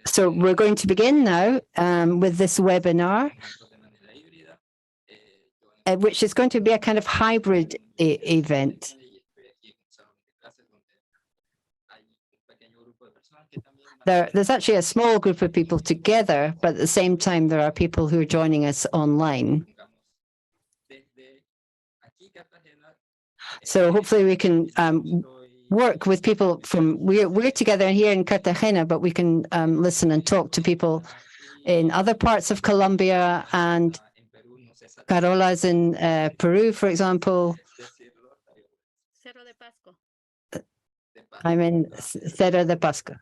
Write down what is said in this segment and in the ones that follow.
So we're going to begin now with this webinar, which is going to be a kind of hybrid event. There's actually a small group of people together, but at the same time, there are people who are joining us online. So hopefully we can work with people from, we're together here in Cartagena, but we can listen and talk to people in other parts of Colombia, and Carola's in Peru, for example. I'm in Cerro de Pasco.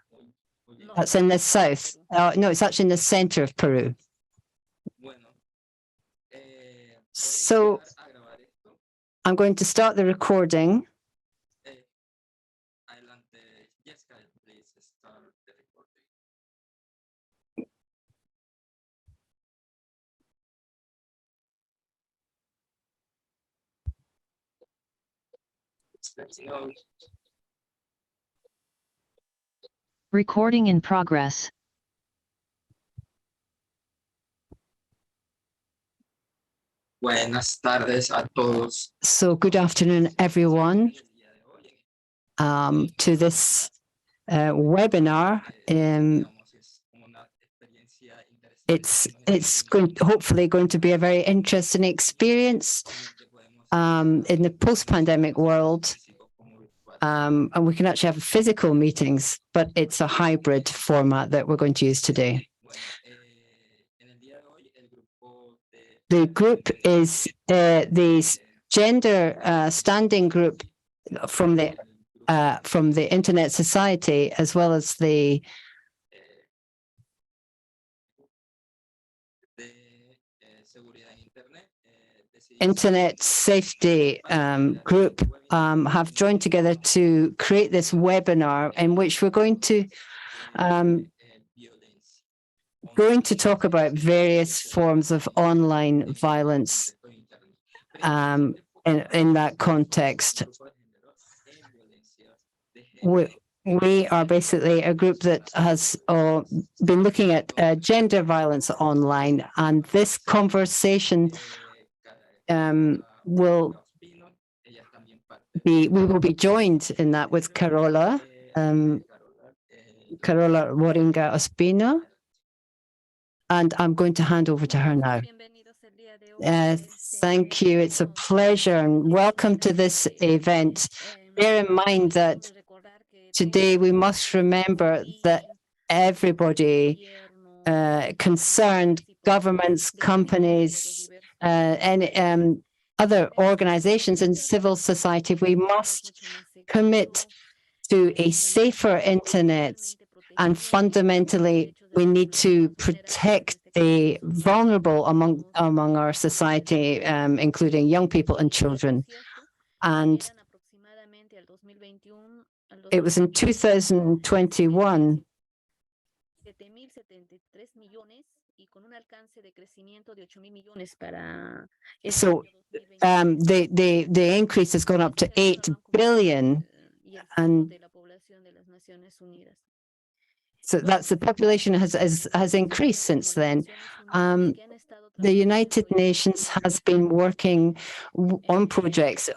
That's in the south. No, it's actually in the center of Peru. So I'm going to start the recording. Recording in progress. Buenas tardes a todos. So good afternoon, everyone, to this webinar. It's hopefully going to be a very interesting experience in the post-pandemic world. And we can actually have physical meetings, but it's a hybrid format that we're going to use today. The group is the gender standing group from the Internet Society, as well as the Internet Safety group have joined together to create this webinar in which we're going to talk about various forms of online violence in that context. We are basically a group that has been looking at gender violence online, and this conversation we will be joined in that with Carola, Carola Huaringa Ospina, and I'm going to hand over to her now. Thank you. It's a pleasure and welcome to this event. Bear in mind that today we must remember that everybody concerned, governments, companies, and other organizations in civil society, we must commit to a safer internet, and fundamentally we need to protect the vulnerable among our society, including young people and children. And it was in 2021 so the increase has gone up to 8 billion, and so that's the population has increased since then. The United Nations has been working on projects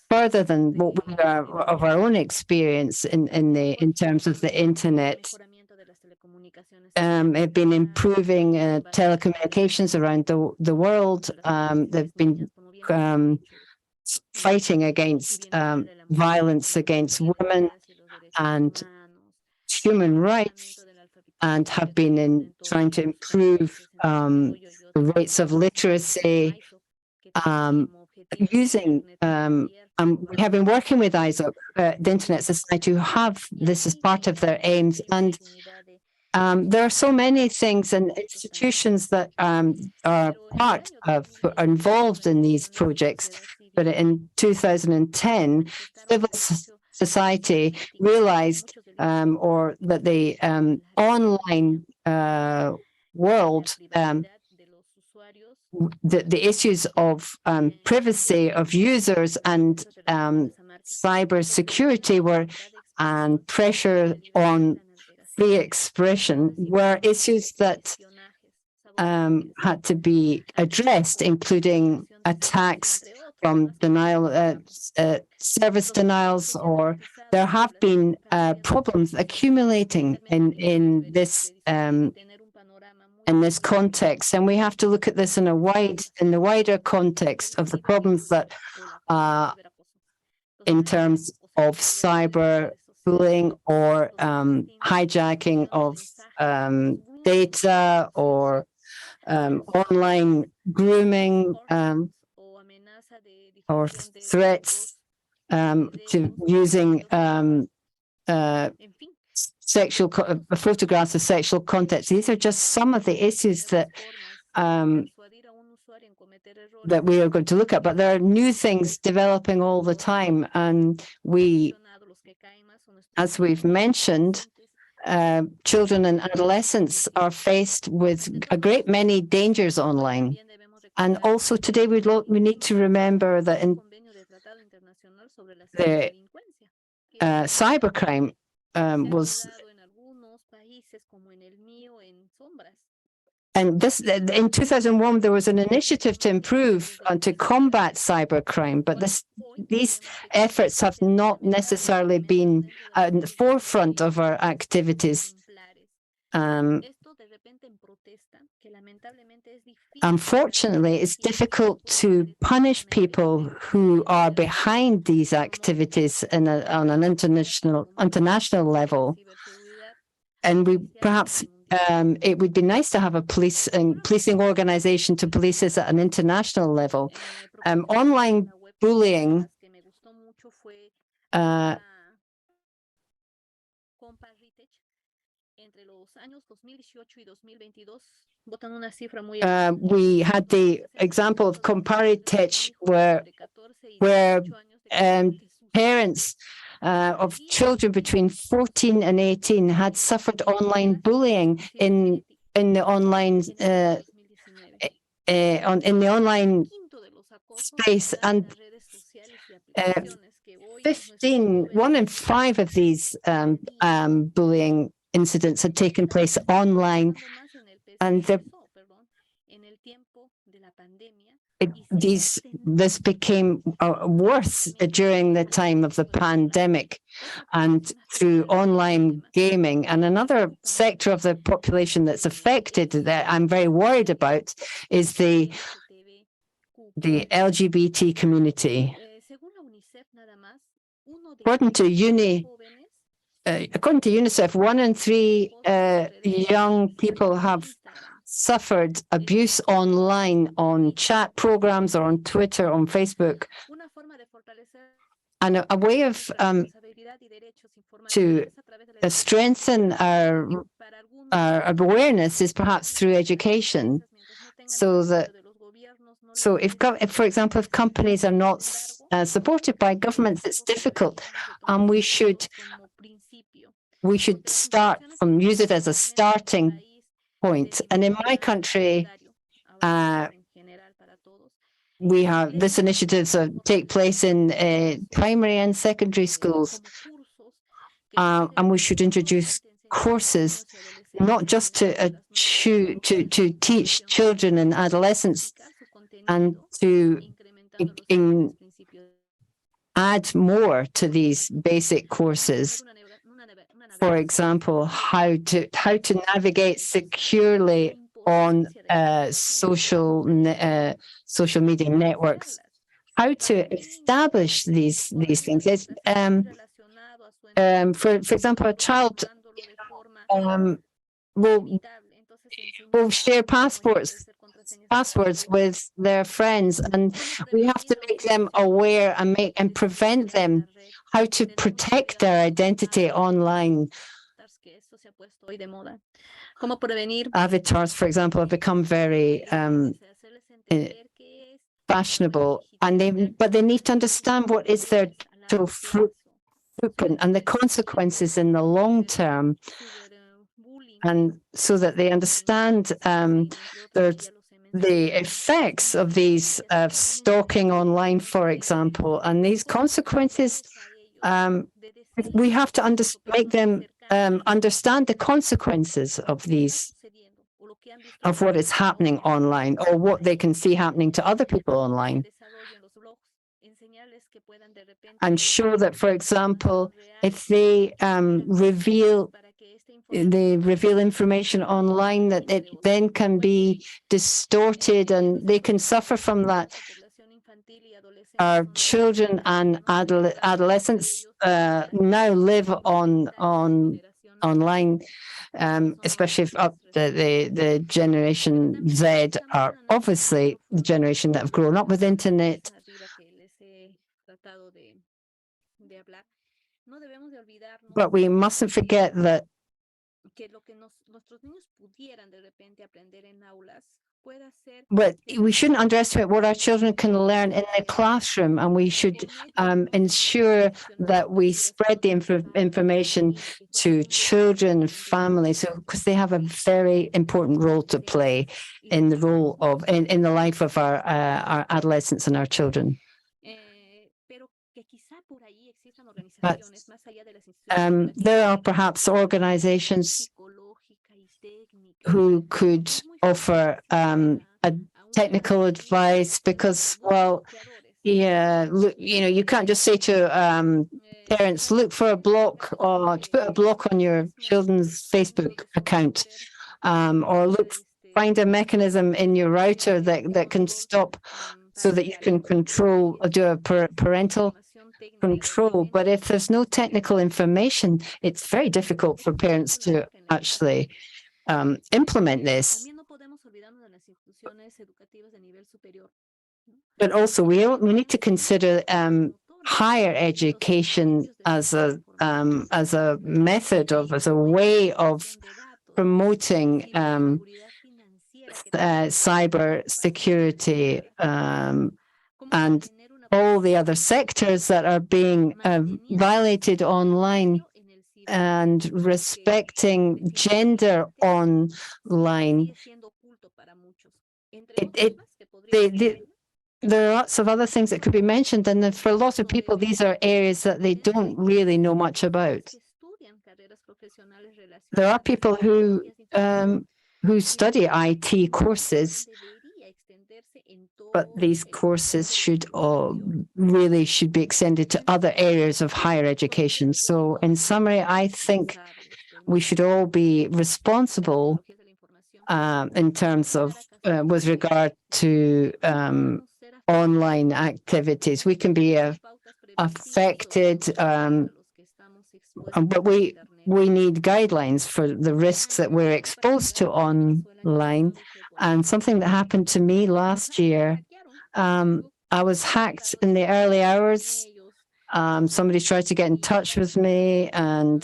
further than what we are of our own experience in terms of the internet. They've been improving telecommunications around the world. They've been fighting against violence against women and human rights, and have been trying to improve the rates of literacy, using we have been working with ISOC, the Internet Society, who have this as part of their aims. And there are so many things and institutions that are involved in these projects. But in 2010, civil society realized that the online world, the issues of privacy of users and cyber security were and pressure on free expression were issues that had to be addressed, including attacks from denial, service denials, or there have been problems accumulating in this context, and we have to look at this in the wider context of the problems that in terms of cyber bullying or hijacking of data or online grooming or threats to using sexual photographs of sexual content. These are just some of the issues that that we are going to look at, but there are new things developing all the time, and we, as we've mentioned, children and adolescents are faced with a great many dangers online. And also today we need to remember that in the cybercrime was, and this in 2001 there was an initiative to improve and to combat cybercrime, but these efforts have not necessarily been at the forefront of our activities. Unfortunately, it's difficult to punish people who are behind these activities on an international level, and we perhaps it would be nice to have a policing organization to police this at an international level. Online bullying we had the example of Comparitech where parents of children between 14 and 18 had suffered online bullying in the online space, and 1 in 5 of these bullying incidents had taken place online, and this became worse during the time of the pandemic and through online gaming. And another sector of the population that's affected that I'm very worried about is the LGBT community. According to UNICEF, 1 in 3 young people have suffered abuse online on chat programs or on Twitter, on Facebook. And a way of to strengthen our awareness is perhaps through education. So if, for example, if companies are not supported by governments, it's difficult. We should start from, use it as a starting point. And in my country, we have this initiatives take place in primary and secondary schools, and we should introduce courses not just to teach children and adolescents, and to add more to these basic courses. For example, how to navigate securely on social media networks, how to establish these things. For example, a child will share passwords with their friends, and we have to make them aware and prevent them how to protect their identity online. Avatars, for example, have become very fashionable, but they need to understand what is their footprint and the consequences in the long term, and so that they understand the effects of these stalking online, for example, and these consequences we have to make them understand the consequences of what is happening online, or what they can see happening to other people online. And show that, for example, if they reveal information online, that it then can be distorted and they can suffer from that. Our children and adolescents now live online, especially if the Generation Z are obviously the generation that have grown up with internet. But we mustn't forget that but we shouldn't underestimate what our children can learn in the classroom, and we should ensure that we spread the information to children, families, because they have a very important role to play in the in the life of our adolescents and our children. But there are perhaps organizations who could offer a technical advice, because, well, yeah, look, you can't just say to parents, look for a block, or to put a block on your children's Facebook account, or find a mechanism in your router that can stop, so that you can do a parental control. But if there's no technical information, it's very difficult for parents to actually implement this. But also, we need to consider higher education as a method as a way of promoting cyber security and all the other sectors that are being violated online, and respecting gender online. There are lots of other things that could be mentioned, and for a lot of people, these are areas that they don't really know much about. There are people who study IT courses, but these courses should be extended to other areas of higher education. So in summary, I think we should all be responsible in terms of with regard to online activities. We can be affected, but we need guidelines for the risks that we're exposed to online. And something that happened to me last year, I was hacked in the early hours. Somebody tried to get in touch with me and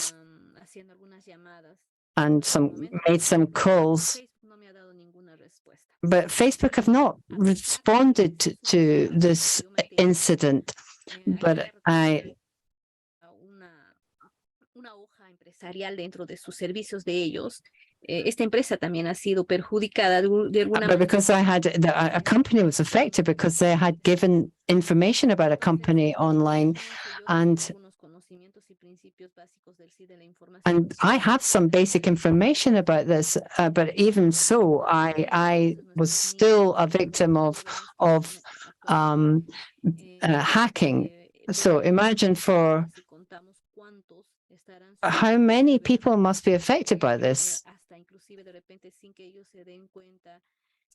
made some calls. But Facebook have not responded to this incident. But esta empresa también ha sido perjudicada de alguna manera. Because a company was affected because they had given information about a company online, and I have some basic information about this, but even so, I was still a victim of hacking. So imagine for how many people must be affected by this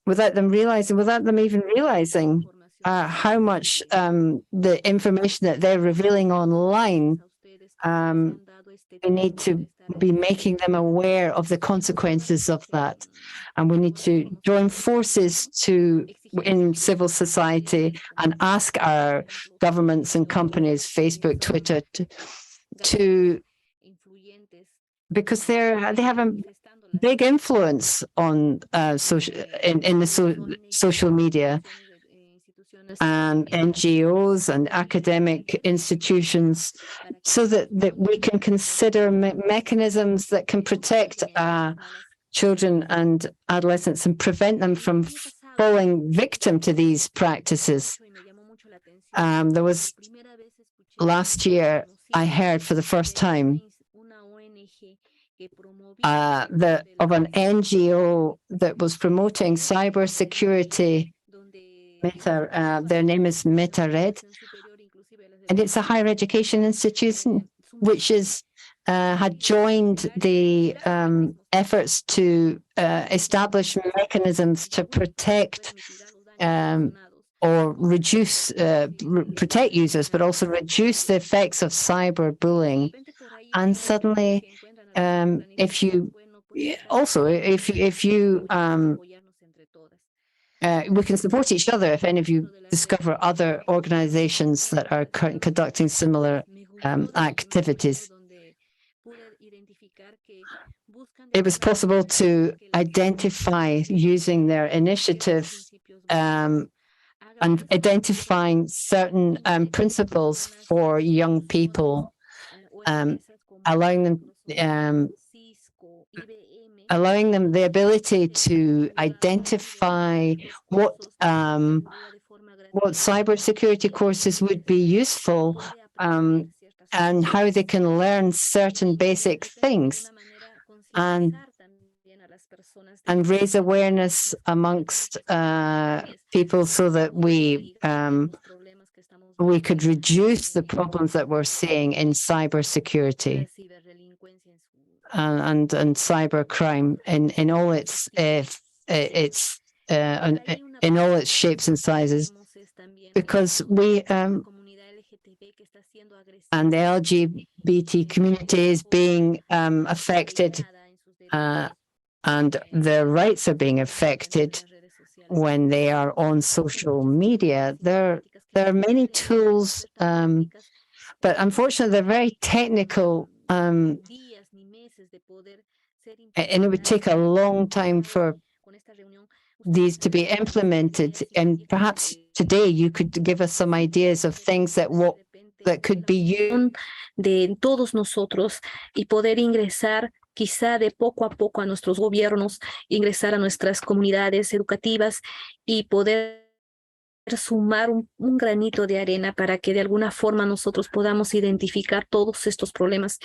without them even realizing how much the information that they're revealing online. We need to be making them aware of the consequences of that, and we need to join forces in civil society and ask our governments and companies, Facebook, Twitter, because they have a big influence on social media, and NGOs and academic institutions, so that we can consider mechanisms that can protect children and adolescents and prevent them from falling victim to these practices. There was last year I heard for the first time of an NGO that was promoting cybersecurity. Their name is MetaRed, and it's a higher education institution which is had joined the efforts to establish mechanisms to protect or reduce, protect users, but also reduce the effects of cyberbullying. And suddenly, if you we can support each other if any of you discover other organizations that are conducting similar activities. It was possible to identify using their initiative and identifying certain principles for young people, allowing them the ability to identify what cybersecurity courses would be useful and how they can learn certain basic things and raise awareness amongst people so that we could reduce the problems that we're seeing in cybersecurity and cybercrime in all its in all its shapes and sizes, because we and the LGBT community is being affected, and their rights are being affected when they are on social media. There are many tools, but unfortunately they're very technical, and it would take a long time for these to be implemented. And perhaps today you could give us some ideas of things that could be used de todos nosotros y poder ingresar quizá de poco a poco a nuestros gobiernos, ingresar a nuestras comunidades educativas y poder sumar un granito de arena para que de alguna forma nosotros podamos identificar todos estos problemas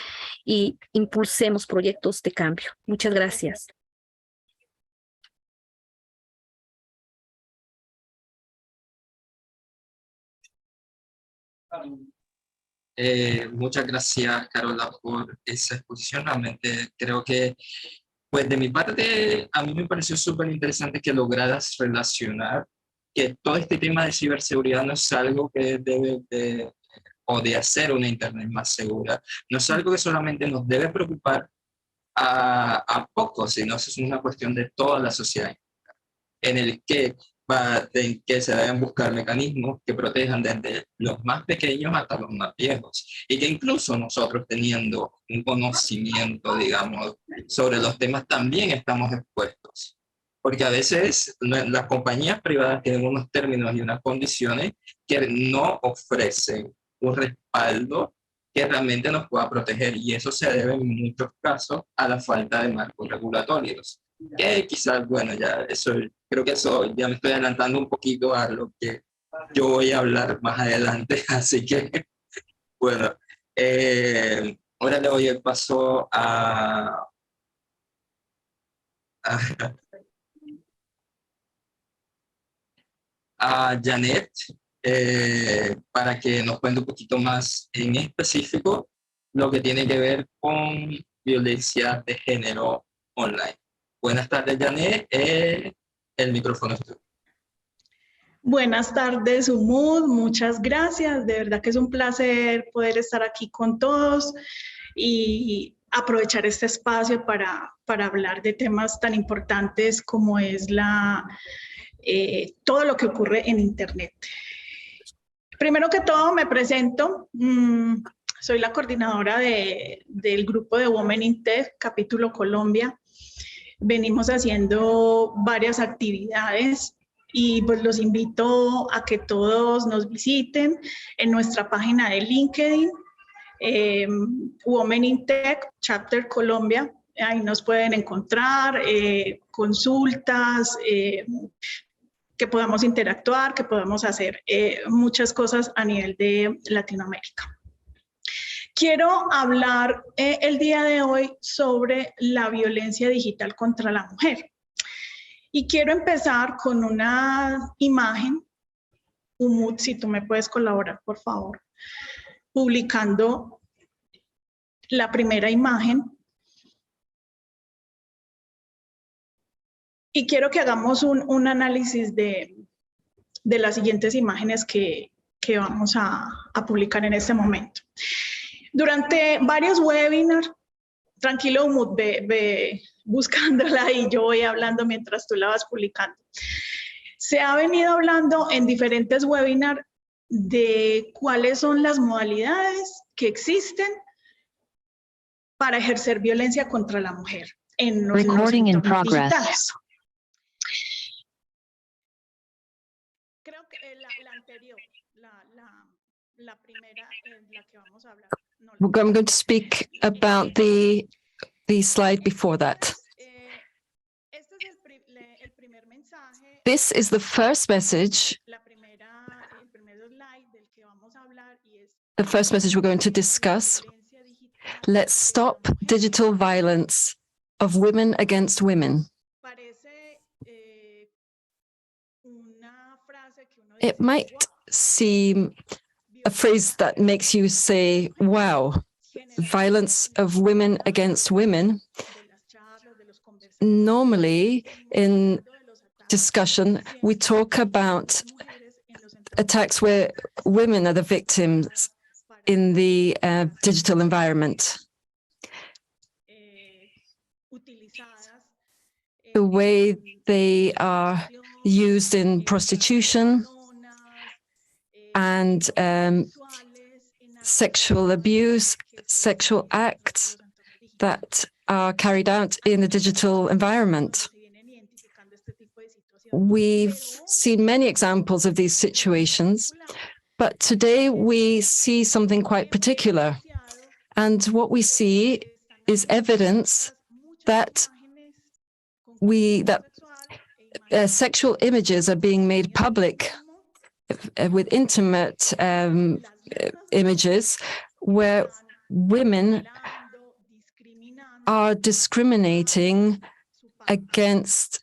y impulsemos proyectos de cambio. Muchas gracias. Muchas gracias, Carola, por esa exposición. Realmente creo que, pues de mi parte, a mí me pareció súper interesante que lograras relacionar que todo este tema de ciberseguridad no es algo que debe de hacer una Internet más segura. No es algo que solamente nos debe preocupar a pocos, sino es una cuestión de toda la sociedad, en el que se deben buscar mecanismos que protejan desde los más pequeños hasta los más viejos, y que incluso nosotros, teniendo un conocimiento, digamos, sobre los temas, también estamos expuestos, porque a veces las compañías privadas tienen unos términos y unas condiciones que no ofrecen un respaldo que realmente nos pueda proteger, y eso se debe en muchos casos a la falta de marcos regulatorios. Que quizás, bueno, ya eso, creo que eso ya me estoy adelantando un poquito a lo que yo voy a hablar más adelante, así que, bueno, ahora le doy el paso a Janett, para que nos cuente un poquito más en específico lo que tiene que ver con violencia de género online. Buenas tardes, Janett. El micrófono es tuyo. Buenas tardes, Umud. Muchas gracias. De verdad que es un placer poder estar aquí con todos y aprovechar este espacio para hablar de temas tan importantes como es todo lo que ocurre en Internet. Primero que todo, me presento. Soy la coordinadora del grupo de Women in Tech, capítulo Colombia. Venimos haciendo varias actividades y pues los invito a que todos nos visiten en nuestra página de LinkedIn, Women in Tech, Chapter Colombia. Ahí nos pueden encontrar consultas, que podamos interactuar, que podamos hacer muchas cosas a nivel de Latinoamérica. Quiero hablar el día de hoy sobre la violencia digital contra la mujer. Y quiero empezar con una imagen. Umut, si tú me puedes colaborar, por favor, publicando la primera imagen. Y quiero que hagamos un análisis de las siguientes imágenes que vamos a publicar en este momento. Durante varios webinars, tranquilo Umut, ve buscándola y yo voy hablando mientras tú la vas publicando. Se ha venido hablando en diferentes webinars de cuáles son las modalidades que existen para ejercer violencia contra la mujer en los entornos digitales. Creo que la anterior, la primera, la que vamos a hablar. No, I'm going to speak about the slide before that. This is the first message, the first message we're going to discuss. Let's stop digital violence of women against women. It might seem a phrase that makes you say, wow, violence of women against women. Normally, in discussion, we talk about attacks where women are the victims in the digital environment. The way they are used in prostitution and sexual abuse, sexual acts that are carried out in the digital environment. We've seen many examples of these situations, but today we see something quite particular. And what we see is evidence that sexual images are being made public with intimate images where women are discriminating against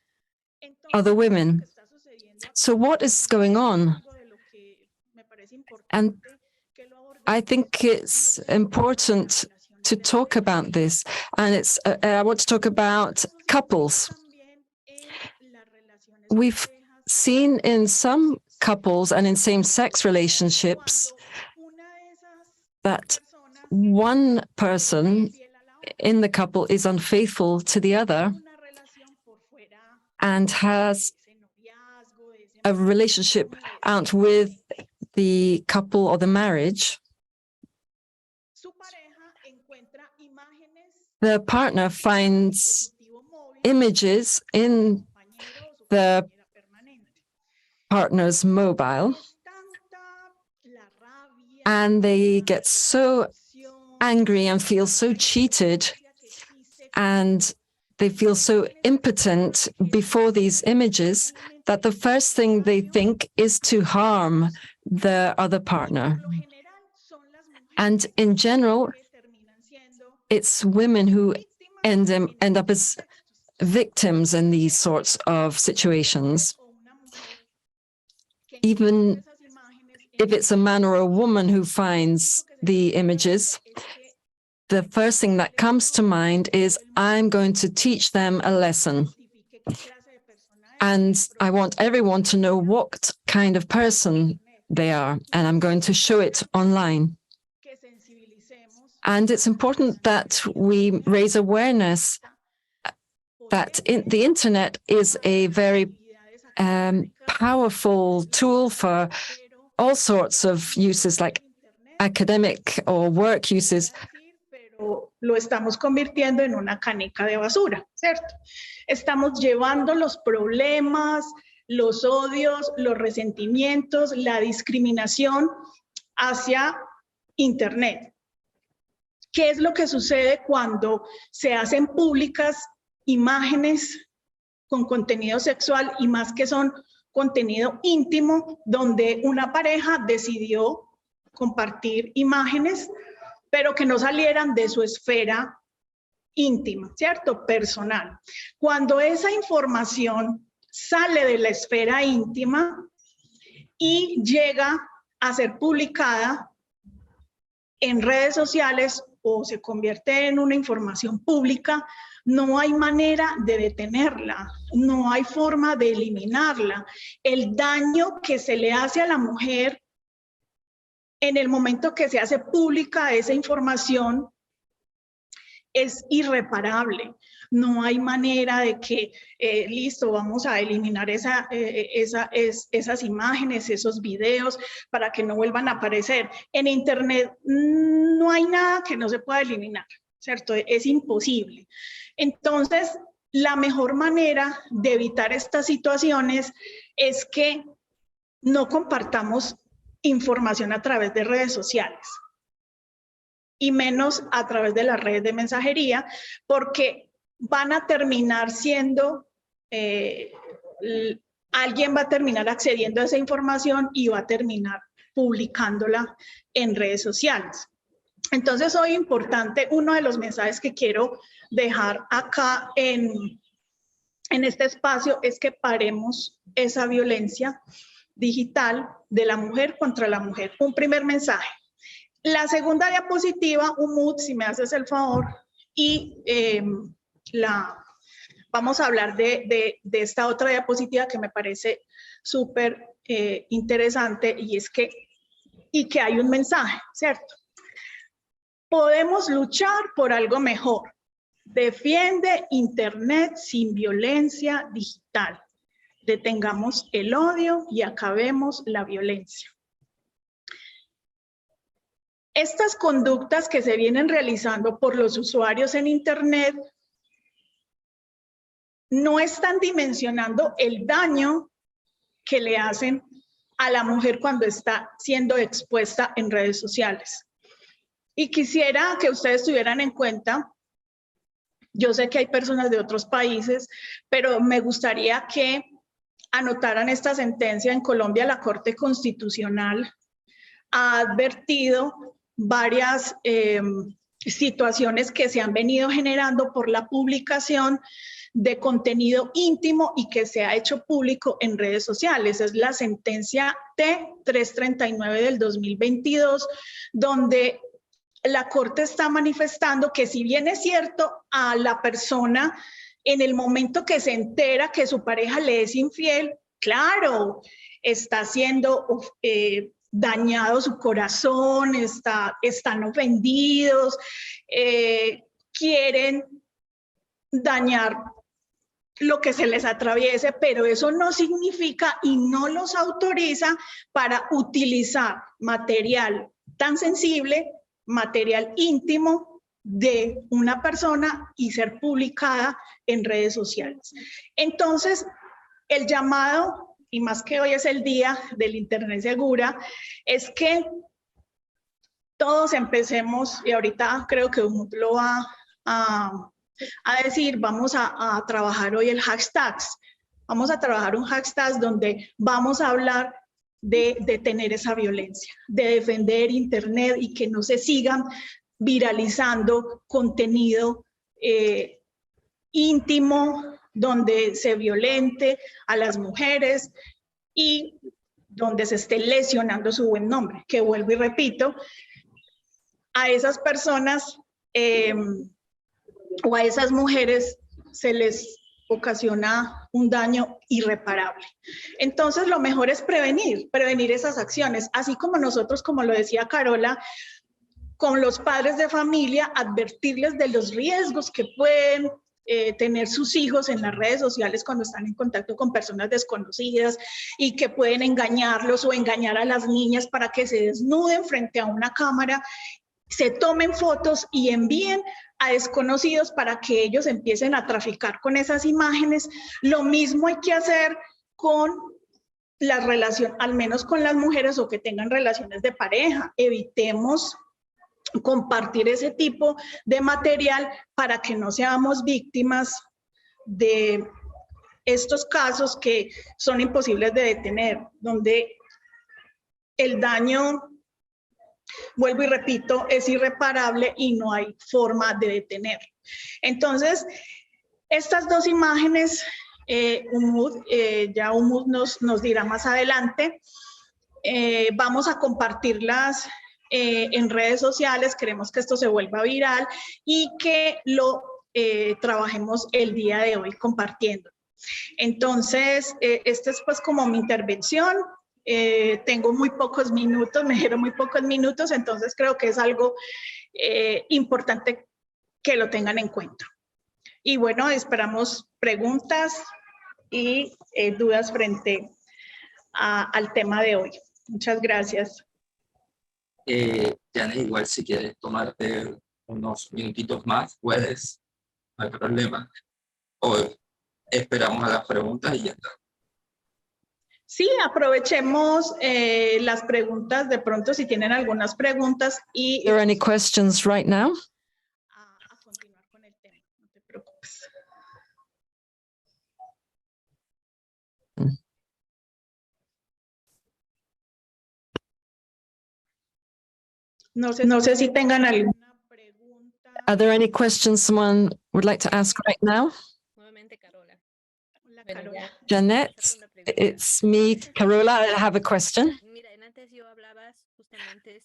other women. So what is going on? And I think it's important to talk about this. And I want to talk about couples. We've seen in some couples and in same-sex relationships that one person in the couple is unfaithful to the other and has a relationship out with the couple or the marriage. The partner finds images in the partner's mobile, and they get so angry and feel so cheated, and they feel so impotent before these images that the first thing they think is to harm the other partner. And in general, it's women who end up as victims in these sorts of situations. Even if it's a man or a woman who finds the images, the first thing that comes to mind is, I'm going to teach them a lesson. And I want everyone to know what kind of person they are, and I'm going to show it online. And it's important that we raise awareness that the internet is a very powerful tool for all sorts of uses, like academic or work uses. Lo estamos convirtiendo en una caneca de basura, ¿cierto? Estamos llevando los problemas, los odios, los resentimientos, la discriminación hacia internet. ¿Qué es lo que sucede cuando se hacen públicas imágenes con contenido sexual y más que son contenido íntimo, donde una pareja decidió compartir imágenes pero que no salieran de su esfera íntima, ¿cierto? Personal. Cuando esa información sale de la esfera íntima y llega a ser publicada en redes sociales o se convierte en una información pública, no hay manera de detenerla, no hay forma de eliminarla. El daño que se le hace a la mujer en el momento que se hace pública esa información es irreparable. No hay manera de que, listo, vamos a eliminar esas imágenes, esos videos, para que no vuelvan a aparecer. En Internet no hay nada que no se pueda eliminar, ¿cierto? Es imposible. Entonces, la mejor manera de evitar estas situaciones es que no compartamos información a través de redes sociales y menos a través de las redes de mensajería, porque van a terminar siendo, alguien va a terminar accediendo a esa información y va a terminar publicándola en redes sociales. Entonces, hoy importante, uno de los mensajes que quiero dejar acá en este espacio es que paremos esa violencia digital de la mujer contra la mujer. Un primer mensaje. La segunda diapositiva, Umut, si me haces el favor, y vamos a hablar de esta otra diapositiva que me parece súper interesante, y es que hay un mensaje, ¿cierto? Podemos luchar por algo mejor. Defiende Internet sin violencia digital. Detengamos el odio y acabemos la violencia. Estas conductas que se vienen realizando por los usuarios en Internet no están dimensionando el daño que le hacen a la mujer cuando está siendo expuesta en redes sociales. Y quisiera que ustedes tuvieran en cuenta, yo sé que hay personas de otros países, pero me gustaría que anotaran esta sentencia. En Colombia, la Corte Constitucional ha advertido varias situaciones que se han venido generando por la publicación de contenido íntimo y que se ha hecho público en redes sociales. Es la sentencia T-339 del 2022, donde la Corte está manifestando que, si bien es cierto, a la persona en el momento que se entera que su pareja le es infiel, claro, está siendo dañado su corazón, están ofendidos, quieren dañar lo que se les atraviese, pero eso no significa y no los autoriza para utilizar material tan sensible, material íntimo de una persona y ser publicada en redes sociales. Entonces, el llamado, y más que hoy es el día del Internet segura, es que todos empecemos, y ahorita creo que lo va a decir, vamos a trabajar hoy el hashtags. Vamos a trabajar un hashtag donde vamos a hablar de detener esa violencia, de defender Internet y que no se sigan viralizando contenido íntimo donde se violente a las mujeres y donde se esté lesionando su buen nombre, que vuelvo y repito, a esas personas o a esas mujeres se les ocasiona un daño irreparable. Entonces, lo mejor es prevenir esas acciones, así como nosotros, como lo decía Carola, con los padres de familia, advertirles de los riesgos que pueden tener sus hijos en las redes sociales cuando están en contacto con personas desconocidas y que pueden engañarlos o engañar a las niñas para que se desnuden frente a una cámara, se tomen fotos y envíen a desconocidos para que ellos empiecen a traficar con esas imágenes. Lo mismo hay que hacer con la relación, al menos con las mujeres o que tengan relaciones de pareja. Evitemos compartir ese tipo de material para que no seamos víctimas de estos casos que son imposibles de detener, donde el daño vuelvo y repito, es irreparable y no hay forma de detenerlo. Entonces, estas dos imágenes, ya Umud nos dirá más adelante, vamos a compartirlas en redes sociales, queremos que esto se vuelva viral y que lo trabajemos el día de hoy compartiendo. Entonces, esta es pues como mi intervención. Tengo muy pocos minutos, me dieron muy pocos minutos, entonces creo que es algo importante que lo tengan en cuenta. Y bueno, esperamos preguntas y dudas frente al tema de hoy. Muchas gracias. Janett, igual si quieres tomarte unos minutitos más, puedes, no hay problema. O esperamos a las preguntas y ya está. Sí, aprovechemos las preguntas de pronto si tienen algunas preguntas y... Are there any questions right now? A continuar con el tema, no te preocupes. No sé si tengan alguna pregunta. Are there any questions someone would like to ask right now? Nuevamente, Carola. Hola, Carola. Janett, it's me, Carola. I have a question.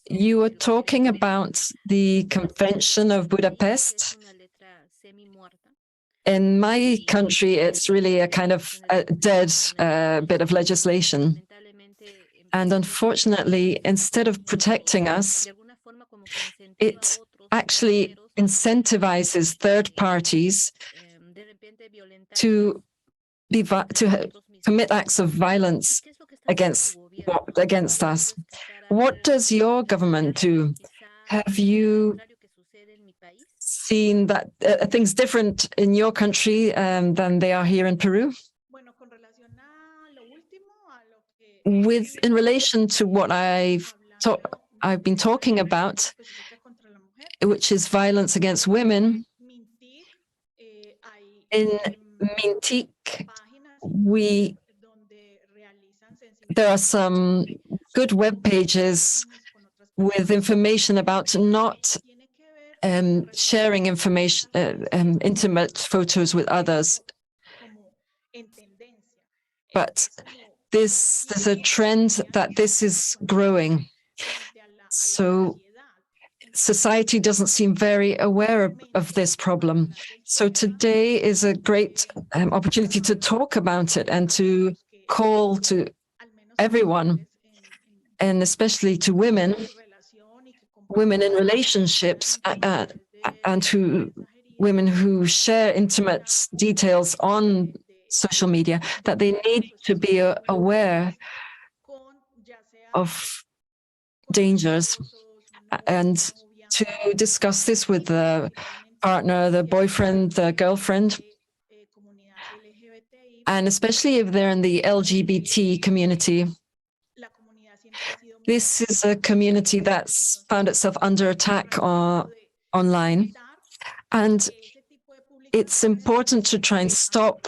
You were talking about the Convention of Budapest. In my country, it's really a kind of a dead bit of legislation. And unfortunately, instead of protecting us, it actually incentivizes third parties to commit acts of violence against us. What does your government do? Have you seen that things different in your country than they are here in Peru? In relation to what I've been talking about, which is violence against women, in Mintic, there are some good web pages with information about not sharing information, intimate photos with others. But there's a trend that this is growing. So society doesn't seem very aware of this problem. So today is a great opportunity to talk about it and to call to everyone, and especially to women in relationships and women who share intimate details on social media, that they need to be aware of dangers and to discuss this with the partner, the boyfriend, the girlfriend, and especially if they're in the LGBT community. This is a community that's found itself under attack online, and it's important to try and stop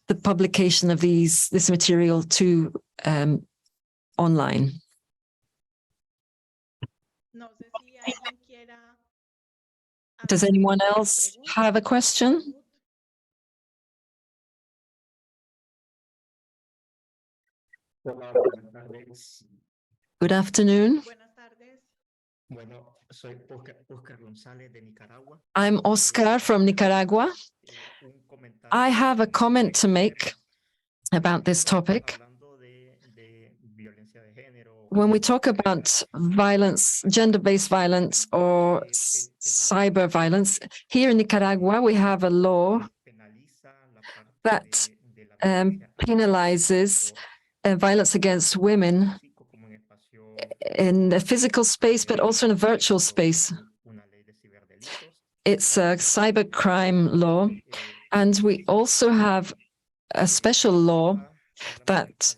the publication of this material to online. Does anyone else have a question? Good afternoon. I'm Oscar from Nicaragua. I have a comment to make about this topic. When we talk about violence, gender-based violence or cyber violence, here in Nicaragua, we have a law that penalizes violence against women in the physical space, but also in a virtual space. It's a cybercrime law, and we also have a special law that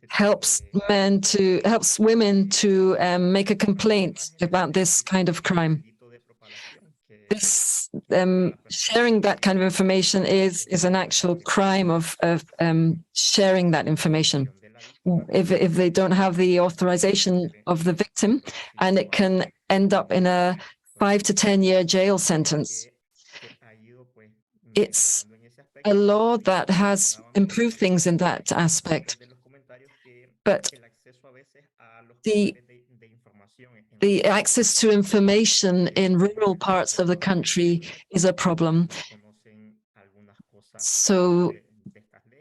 helps women to make a complaint about this kind of crime. This sharing that kind of information is an actual crime of sharing that information. if they don't have the authorization of the victim, and it can end up in a 5 to 10-year jail sentence. It's a law that has improved things in that aspect, but the access to information in rural parts of the country is a problem. So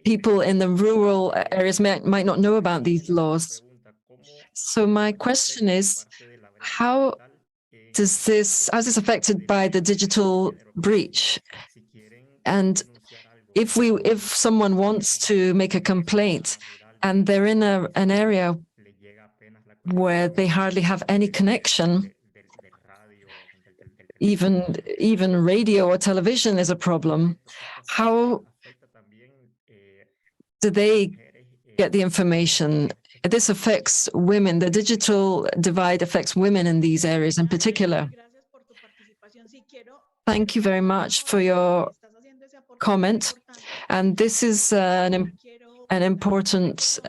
people in the rural areas might not know about these laws. So my question is, how is this affected by the digital breach? And if someone wants to make a complaint and they're in an area where they hardly have any connection, even radio or television is a problem, how do they get the information? This affects women. The digital divide affects women in these areas in particular. Thank you very much for your comment. And this is an important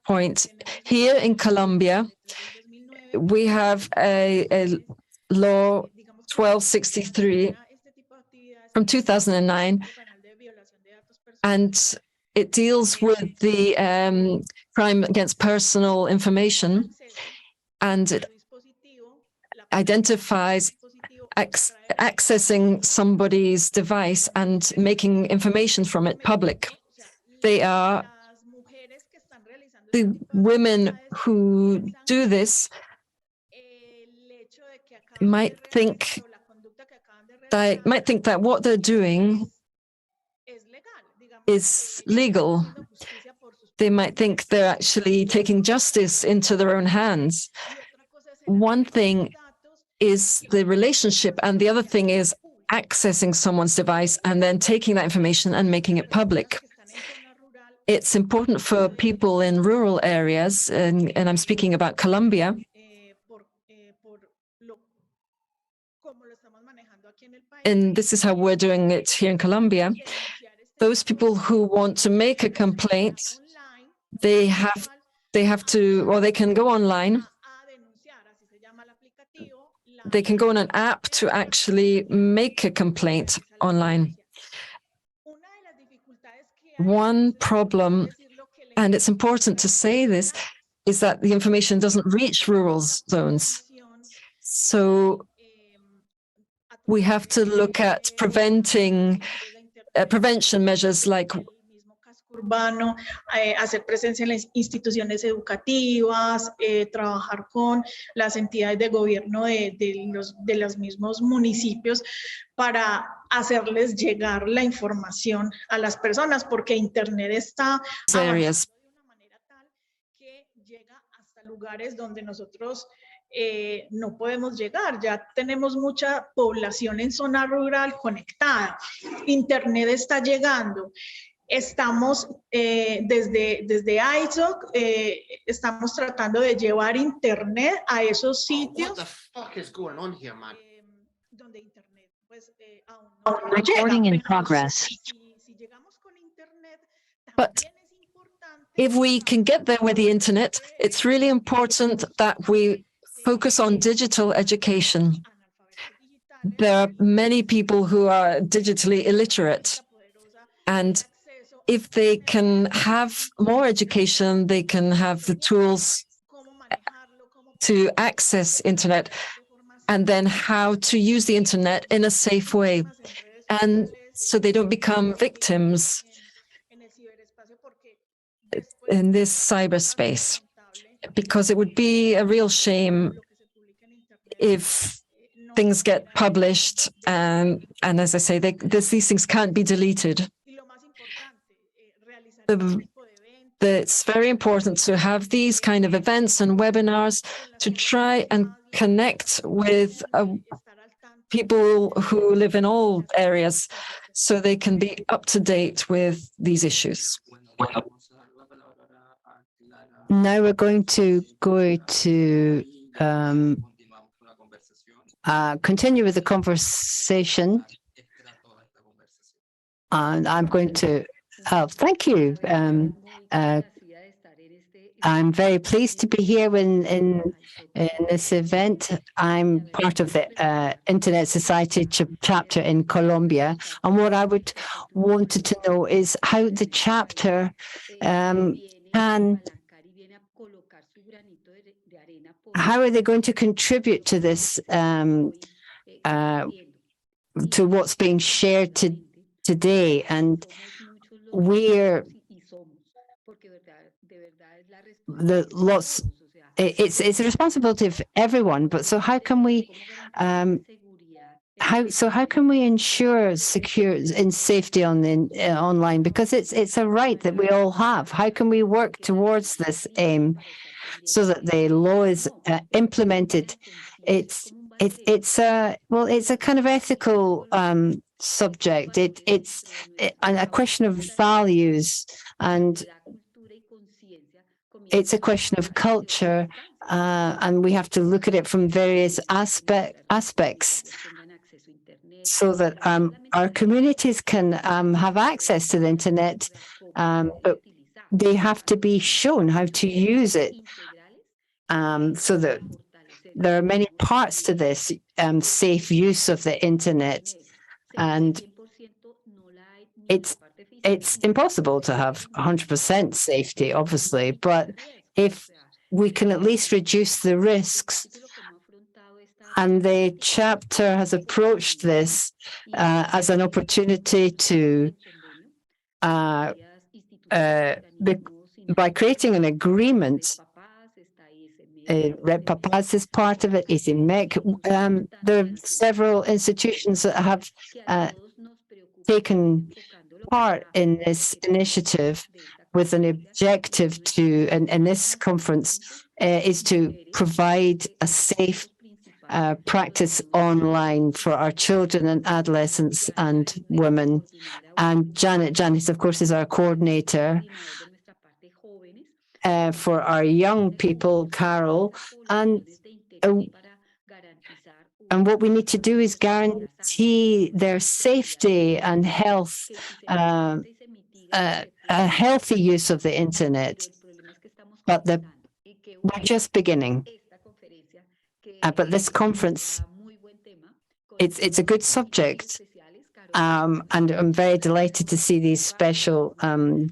point. Here in Colombia, we have a law 1263 from 2009, and it deals with the crime against personal information, and it identifies accessing somebody's device and making information from it public. They are the women who do this might think that what they're doing is legal. They might think they're actually taking justice into their own hands. One thing is the relationship, and the other thing is accessing someone's device and then taking that information and making it public. It's important for people in rural areas, and I'm speaking about Colombia, and this is how we're doing it here in Colombia. Those people who want to make a complaint, they can go online. They can go on an app to actually make a complaint online. One problem, and it's important to say this, is that the information doesn't reach rural zones. So we have to look at prevention measures like urbano, hacer presencia en las instituciones educativas, trabajar con las entidades de gobierno de los mismos municipios para hacerles llegar la información a las personas, porque Internet está avanzando de una manera tal que llega hasta lugares donde nosotros no podemos llegar. Ya tenemos mucha población en zona rural conectada. Internet está llegando. Estamos desde ISOC, estamos tratando de llevar Internet a esos sitios donde Internet pues, aún no Recording llega. in progress. Si llegamos con Internet, But if we can get there with the Internet, it's really important that we focus on digital education. There are many people who are digitally illiterate, and if they can have more education, they can have the tools to access Internet, and then how to use the Internet in a safe way, and so they don't become victims in this cyberspace, because it would be a real shame if things get published, and as I say, these things can't be deleted. It's very important to have these kind of events and webinars to try and connect with people who live in all areas so they can be up to date with these issues. Now we're going to continue with the conversation, and I'm going to thank you. I'm very pleased to be here in this event. I'm part of the Internet Society chapter in Colombia. And what I would wanted to know is how the chapter how are they going to contribute to this, to what's being shared today, and where it's a responsibility of everyone. But so how can we how can we ensure secure and safety on the online, because it's a right that we all have? How can we work towards this aim so that the law is implemented? It's a kind of ethical subject. It's a question of values, and it's a question of culture, and we have to look at it from various aspects so that our communities can have access to the internet, but they have to be shown how to use it, so that there are many parts to this safe use of the internet. And it's impossible to have 100% safety, obviously, but if we can at least reduce the risks, and the chapter has approached this as an opportunity to, by creating an agreement. Red Papas is part of it, ISIMEC. There are several institutions that have taken part in this initiative with an objective to, and this conference is to provide a safe practice online for our children and adolescents and women. And Janett, of course, is our coordinator for our young people, Carol, and what we need to do is guarantee their safety and health, a healthy use of the internet. But we're just beginning. But this conference, it's a good subject. And I'm very delighted to see these special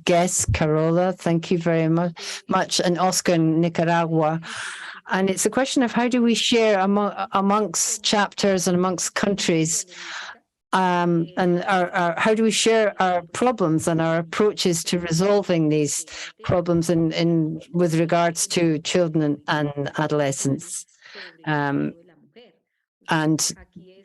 guests. Carola, thank you very much, and Oscar in Nicaragua. And it's a question of how do we share amongst chapters and amongst countries, and how do we share our problems and our approaches to resolving these problems with regards to children and adolescents, and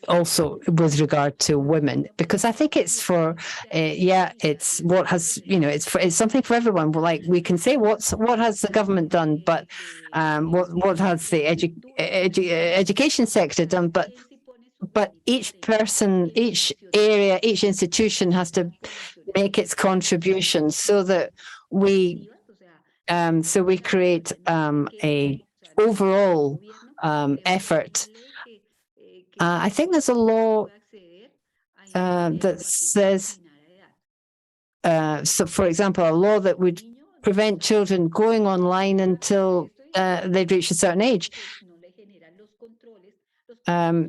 also with regard to women, because I think it's for it's what has, it's something for everyone. Like, we can say what has the government done, but what has the education sector done, but each person, each area, each institution has to make its contribution so that we create a overall effort. I think there's a law that says, so for example, a law that would prevent children going online until they've reached a certain age.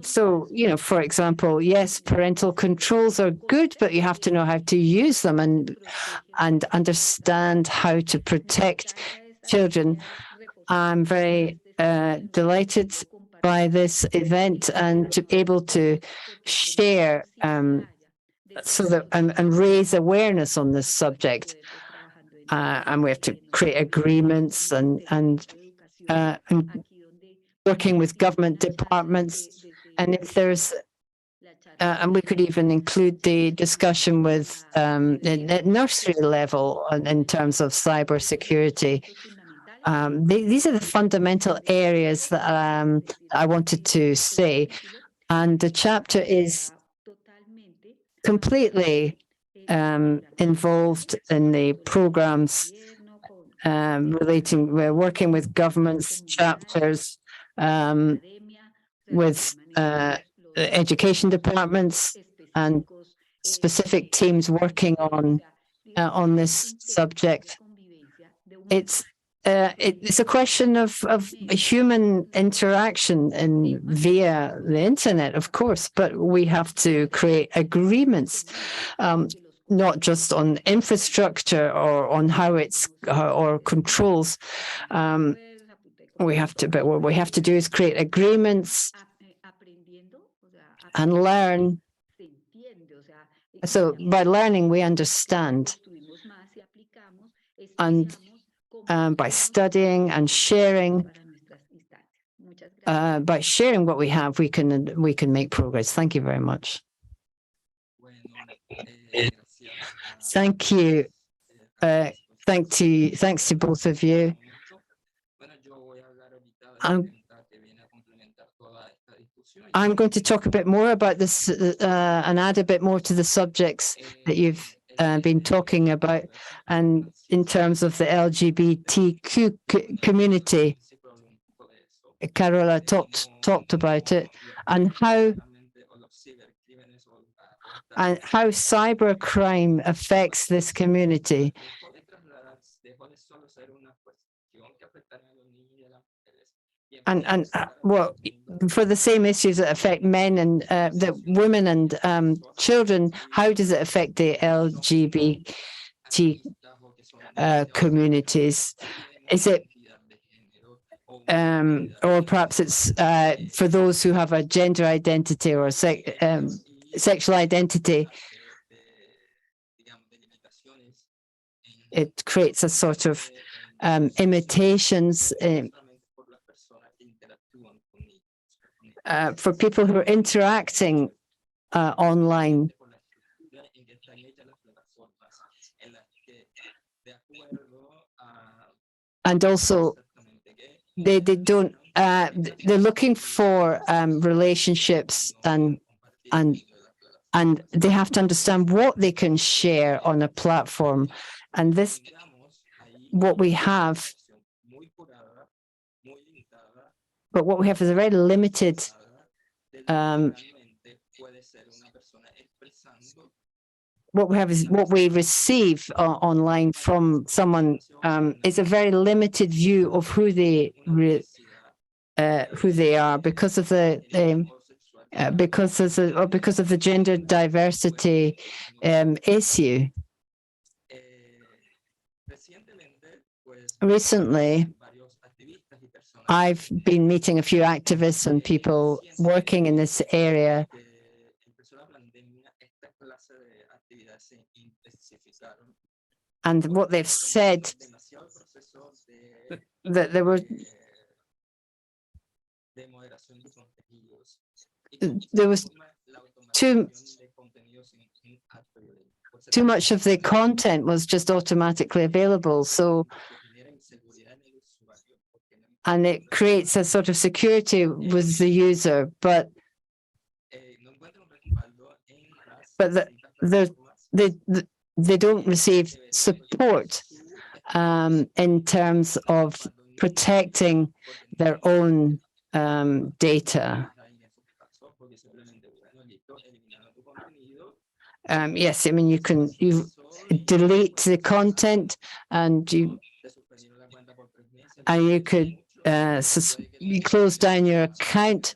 So, for example, yes, parental controls are good, but you have to know how to use them and understand how to protect children. I'm very delighted by this event and to be able to share so that and raise awareness on this subject. And we have to create agreements and working with government departments. And if there's and we could even include the discussion with at nursery level in terms of cybersecurity. These are the fundamental areas that I wanted to say, and the chapter is completely involved in the programs we're working with governments, chapters, with education departments and specific teams working on this subject. It's it's a question of human interaction via the internet, of course, but we have to create agreements, not just on infrastructure or on how it's or controls. But what we have to do is create agreements and learn. So by learning, we understand. And by studying and sharing, by sharing what we have, we can make progress. Thank you very much. Thank you. Thanks to both of you. I'm going to talk a bit more about this and add a bit more to the subjects that you've been talking about, and in terms of the LGBTQ community. Carola talked about it, and how cybercrime affects this community. And well, for the same issues that affect men and the women and children, how does it affect the LGBT communities? Is it, or perhaps it's for those who have a gender identity or sexual identity? It creates a sort of imitations for people who are interacting online. And also, they don't. They're looking for relationships, and they have to understand what they can share on a platform. And this, what we have. But what we have is a very limited what we have is what we receive online from someone is a very limited view of who they are because of the gender diversity issue. Recently, I've been meeting a few activists and people working in this area. And what they've said, that there was too much of the content was just automatically available. So, and it creates a sort of security with the user, but they don't receive support in terms of protecting their own data. Yes, I mean, you delete the content, and you could you close down your account,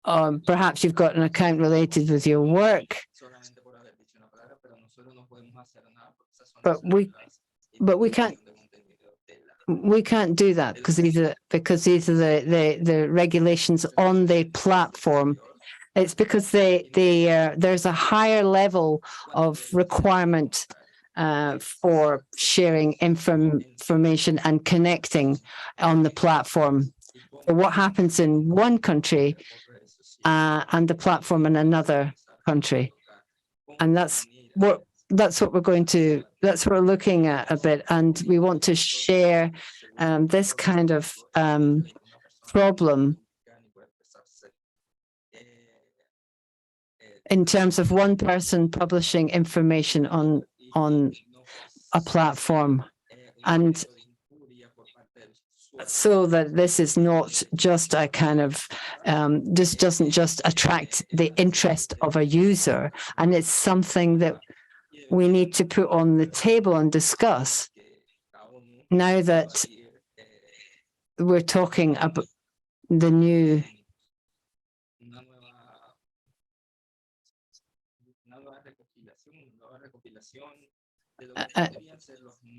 or perhaps you've got an account related with your work. But we can't do that because these are the regulations on the platform. It's because there's a higher level of requirement for sharing information and connecting on the platform. What happens in one country and the platform in another country, and that's what we're looking at a bit, and we want to share this kind of problem in terms of one person publishing information on a platform, and so that this is not just a kind of this doesn't just attract the interest of a user, and it's something that we need to put on the table and discuss. now that we're talking about the new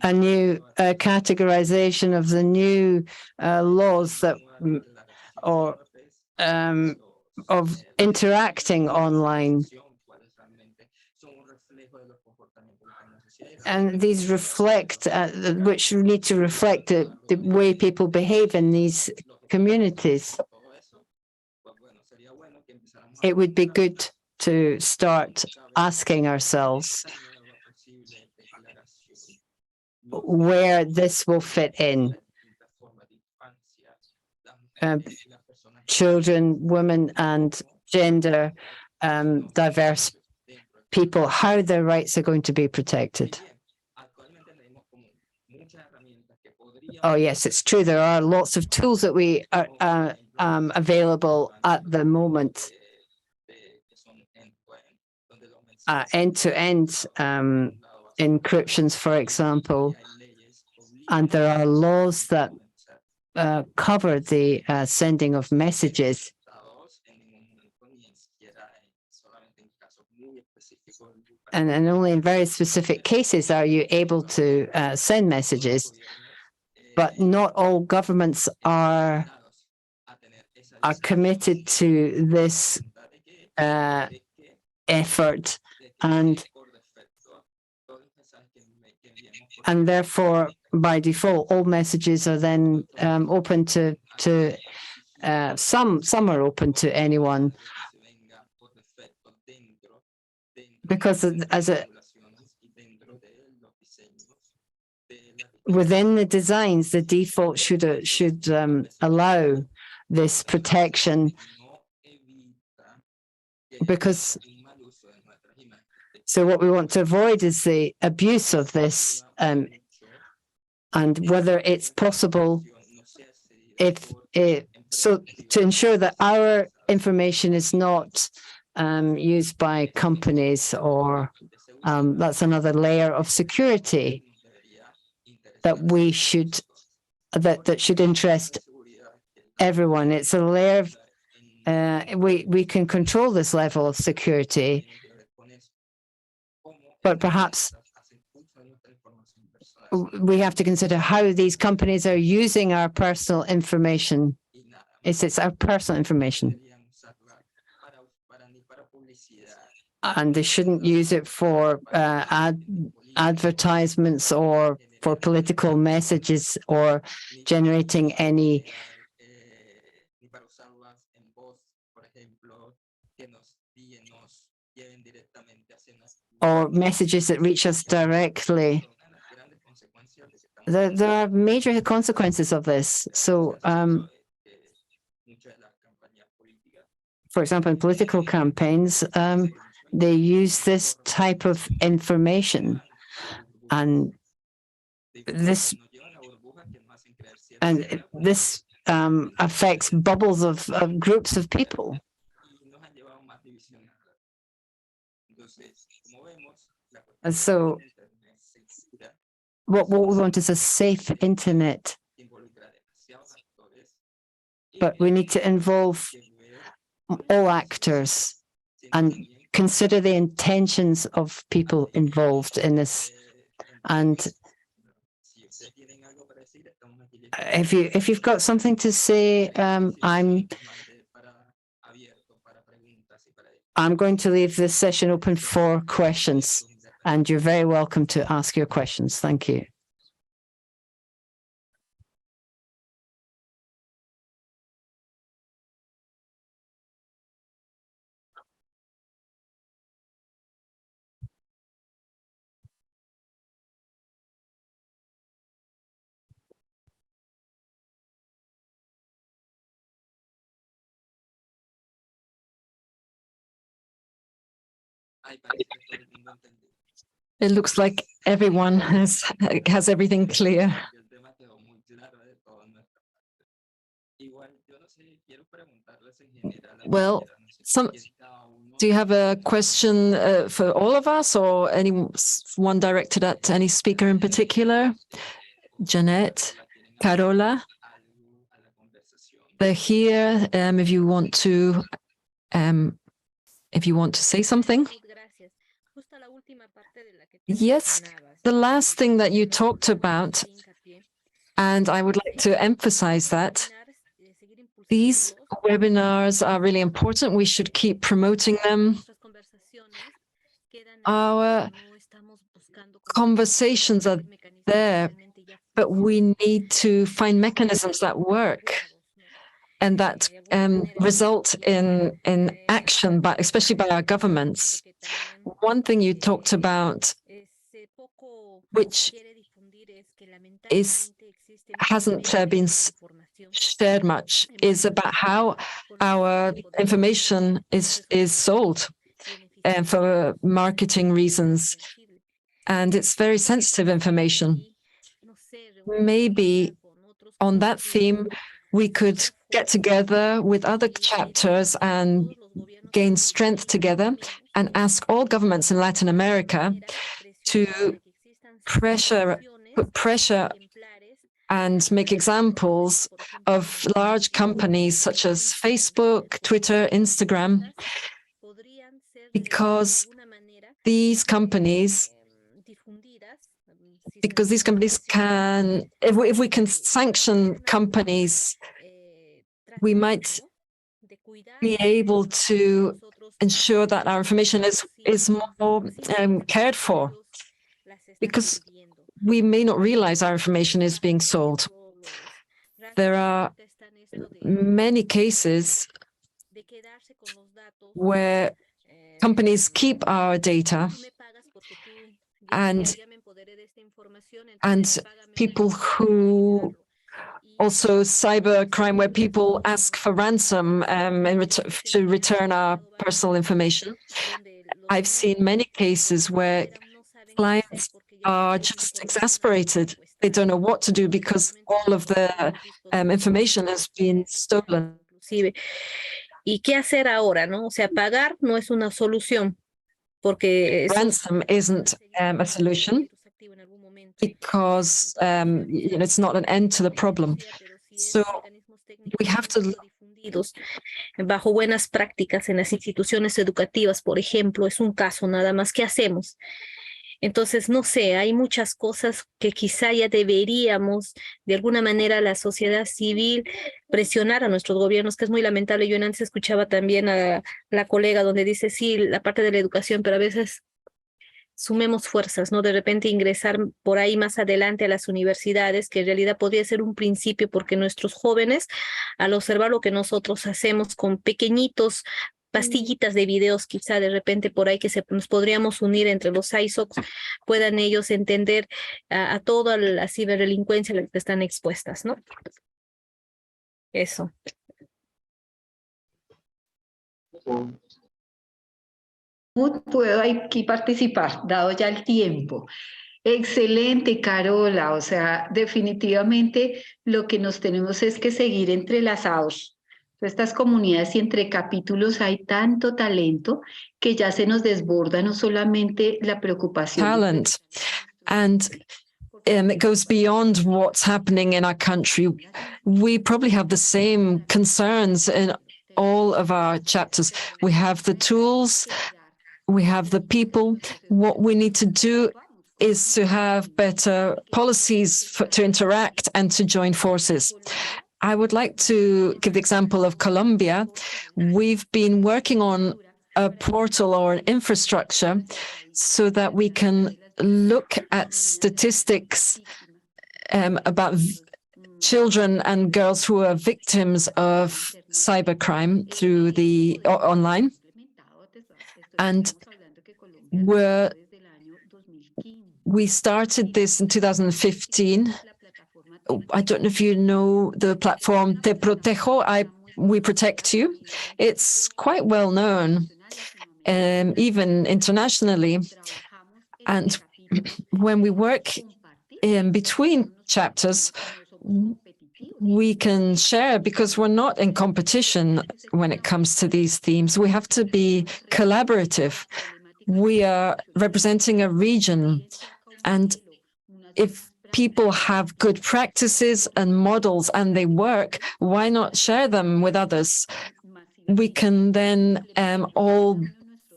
a new categorization of the new laws that or of interacting online. And these reflect, which need to reflect the way people behave in these communities. It would be good to start asking ourselves where this will fit in. Children, women, and gender diverse people, how their rights are going to be protected. Oh, yes, it's true. There are lots of tools that we are available at the moment. End-to-end encryptions, for example, and there are laws that cover the sending of messages. And only in very specific cases are you able to send messages, but not all governments are committed to this effort, and therefore, by default, all messages are then open to some are open to anyone, because within the designs, the default should allow this protection, because so what we want to avoid is the abuse of this, and whether it's possible so to ensure that our information is not used by companies, or that's another layer of security that we should that should interest everyone. It's a layer of we can control this level of security, but perhaps we have to consider how these companies are using our personal information. It's our personal information, and they shouldn't use it for advertisements or for political messages or generating any or messages that reach us directly. There are major consequences of this. So, for example, in political campaigns, they use this type of information, and this affects bubbles of groups of people. And so what we want is a safe internet, but we need to involve all actors and consider the intentions of people involved in this. And if you've got something to say, I'm going to leave this session open for questions, and you're very welcome to ask your questions. Thank you. It looks like everyone has everything clear. Well, do you have a question for all of us, or anyone directed at any speaker in particular? Janett, Carola, they're here. If you want to say something. Yes, the last thing that you talked about, and I would like to emphasize that these webinars are really important. We should keep promoting them. Our conversations are there, but we need to find mechanisms that work and that result in action, but especially by our governments. One thing you talked about, which hasn't been shared much, is about how our information is sold for marketing reasons, and it's very sensitive information. Maybe on that theme, we could get together with other chapters and gain strength together and ask all governments in Latin America to put pressure and make examples of large companies such as Facebook, Twitter, Instagram, because these companies can, if we can sanction companies, we might be able to ensure that our information is more cared for, because we may not realize our information is being sold. There are many cases where companies keep our data, and people who also cybercrime, where people ask for ransom to return our personal information. I've seen many cases where clients are just exasperated. They don't know what to do because all of their information has been stolen. ¿Y qué hacer ahora, no? O sea, pagar no es una solución, porque ransom isn't a solution, because it's not an end to the problem. So we have to bajo buenas prácticas en las instituciones educativas, por ejemplo, es un caso nada más. ¿Qué hacemos? Entonces, no sé, hay muchas cosas que quizá ya deberíamos, de alguna manera, la sociedad civil presionar a nuestros gobiernos, que es muy lamentable. Yo antes escuchaba también a la colega donde dice, sí, la parte de la educación, pero a veces sumemos fuerzas, ¿no? De repente ingresar por ahí más adelante a las universidades, que en realidad podría ser un principio, porque nuestros jóvenes, al observar lo que nosotros hacemos con pequeñitos pastillitas de videos, quizá de repente por ahí que nos podríamos unir entre los ISOCs, puedan ellos entender a toda la ciberdelincuencia a la que están expuestas, ¿no? Eso. Puedo aquí participar, dado ya el tiempo. Excelente, Carola. O sea, definitivamente lo que nos tenemos es que seguir entrelazados. Estas comunidades y entre capítulos hay tanto talento que ya se nos desborda no solamente la preocupación. Talent. And it goes beyond what's happening in our country. We probably have the same concerns in all of our chapters. We have the tools, we have the people. What we need to do is to have better policies to interact and to join forces. I would like to give the example of Colombia. We've been working on a portal or an infrastructure so that we can look at statistics about children and girls who are victims of cybercrime through the online. And we started this in 2015. I don't know if you know the platform Te.B.D, We Protect You. It's quite well known, even internationally. And when we work in between chapters, we can share, because we're not in competition when it comes to these themes. We have to be collaborative. We are representing a region, and if people have good practices and models and they work, why not share them with others? We can then all